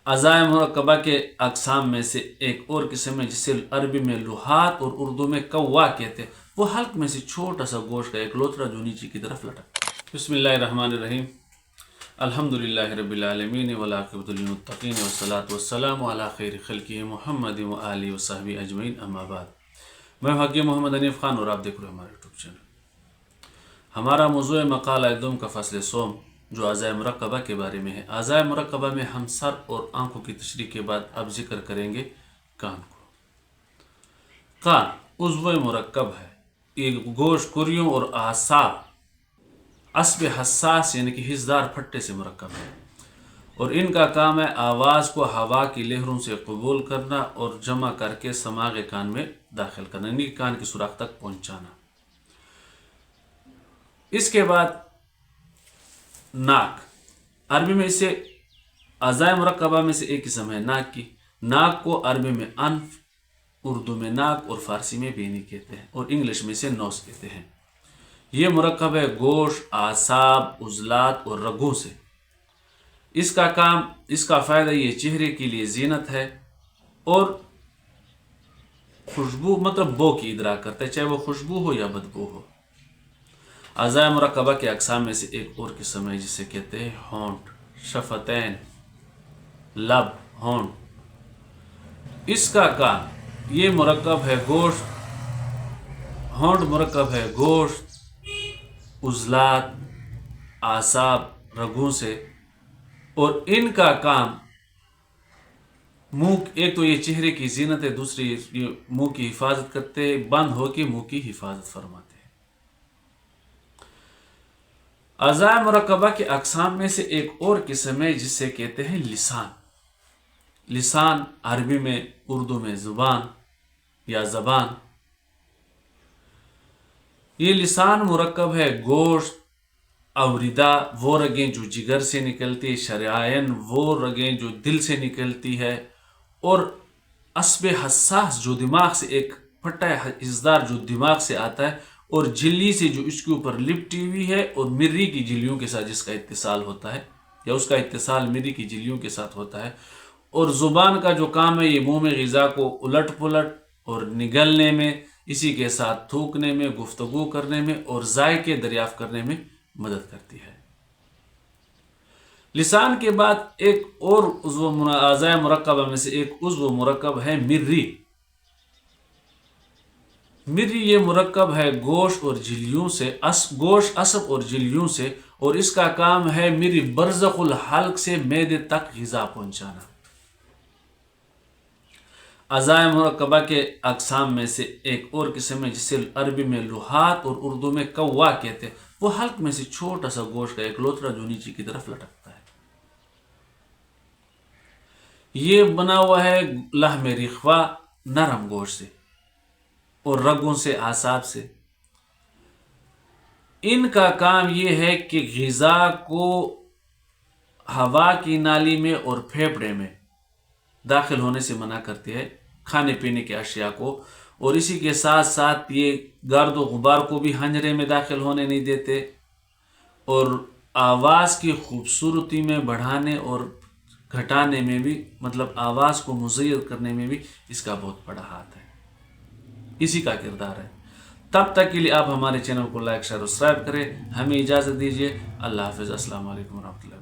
اعضائے مرکبہ کے اقسام میں سے ایک اور قسم ہے جسے عربی میں لحات اور اردو میں کوا کہتے ہیں۔ وہ حلق میں سے چھوٹا سا گوشت کا ایک لوتھڑا جو نیچے کی طرف لٹکتا ہے۔ بسم اللہ الرحمن الرحیم، الحمدللہ رب العالمین والعاقبۃ للمتقین والصلاۃ والسلام علی خیر خلقہ محمد وآلہ وصحبہ اجمعین، اما بعد۔ میں حکیم محمد حنیف خان اور آپ دیکھ رہے ہیں ہمارے یوٹیوب چینل۔ ہمارا موضوع مقالہ دوم کا فصل سوم جو اعضائے مرکبہ کے بارے میں ہے۔ اعضائے مرکبہ میں ہم سر اور آنکھوں کی تشریح کے بعد اب ذکر کریں گے کان کو۔ کان عضو مرکب ہے، یہ گوشت، کریوں اور اعصاب عصب حساس یعنی کہ حسدار پھٹے سے مرکب ہے، اور ان کا کام ہے آواز کو ہوا کی لہروں سے قبول کرنا اور جمع کر کے سماغ کان میں داخل کرنا، یعنی کان کی سوراخ تک پہنچانا۔ اس کے بعد ناک، عربی میں اسے اعضائے مرکبہ میں سے ایک قسم ہے ناک کی۔ ناک کو عربی میں انف، اردو میں ناک اور فارسی میں بینی کہتے ہیں، اور انگلش میں اسے نوز کہتے ہیں۔ یہ مرکب ہے گوشت، اعصاب، عضلات اور رگوں سے۔ اس کا فائدہ یہ چہرے کے لیے زینت ہے اور خوشبو بو کی ادراک کرتا ہے، چاہے وہ خوشبو ہو یا بدبو ہو۔ اعضائے مرکبہ کے اقسام میں سے ایک اور قسم ہے جسے کہتے ہیں ہونٹ، شفتین، لب، ہونٹ۔ اس کا کام، یہ مرکب ہے گوشت، ہونٹ مرکب ہے گوشت، عضلات، اعصاب، رگوں سے، اور ان کا کام منہ، ایک تو یہ چہرے کی زینت ہے، دوسری یہ منہ کی حفاظت کرتے ہیں، بند ہو کے منہ کی حفاظت فرماتے ہیں۔ اعضائے مرکبہ کے اقسام میں سے ایک اور قسم ہے جسے کہتے ہیں لسان۔ لسان عربی میں، اردو میں زبان یا زبان۔ یہ لسان مرکب ہے گوشت، اوردہ وہ رگیں جو جگر سے نکلتی ہے، شریان وہ رگیں جو دل سے نکلتی ہے، اور عصب حساس جو دماغ سے، ایک پھٹا حسدار جو دماغ سے آتا ہے، اور جھلی سے جو اس کے اوپر لپٹی ہوئی ہے، اور مری کی جھلیوں کے ساتھ جس کا اتصال ہوتا ہے، یا اس کا اتصال مری کی جھلیوں کے ساتھ ہوتا ہے۔ اور زبان کا جو کام ہے یہ منہ میں غذا کو الٹ پلٹ اور نگلنے میں، اسی کے ساتھ تھوکنے میں، گفتگو کرنے میں اور ذائقے دریافت کرنے میں مدد کرتی ہے۔ لسان کے بعد ایک اور عضو اعضائے مرکبہ میں سے ایک عضو مرکب ہے مری۔ مری یہ مرکب ہے گوشت اور جھلیوں سے، گوشت، عصب اور جھلیوں سے، اور اس کا کام ہے مری برزخ الحلق سے معدے تک غذا پہنچانا۔ اعضائے مرکبہ کے اقسام میں سے ایک اور قسم ہے جسے عربی میں لحات اور اردو میں کوا کہتے ہیں۔ وہ حلق میں سے چھوٹا سا گوشت کا ایک لوتھڑا جو نیچے کی طرف لٹکتا ہے۔ یہ بنا ہوا ہے لحم رخوہ، نرم گوشت سے، اور رگوں سے، اعصاب سے۔ ان کا کام یہ ہے کہ غذا کو ہوا کی نالی میں اور پھیپھڑے میں داخل ہونے سے منع کرتے ہیں، کھانے پینے کے اشیاء کو، اور اسی کے ساتھ ساتھ یہ گرد و غبار کو بھی حنجرے میں داخل ہونے نہیں دیتے، اور آواز کی خوبصورتی میں بڑھانے اور گھٹانے میں بھی، آواز کو مزید کرنے میں بھی اس کا بہت بڑا ہاتھ ہے، اسی کا کردار ہے۔ تب تک کے لیے آپ ہمارے چینل کو لائک، شیئر اور سبسکرائب کریں۔ ہمیں اجازت دیجیے۔ اللہ حافظ۔ السلام علیکم ورحمۃ اللہ۔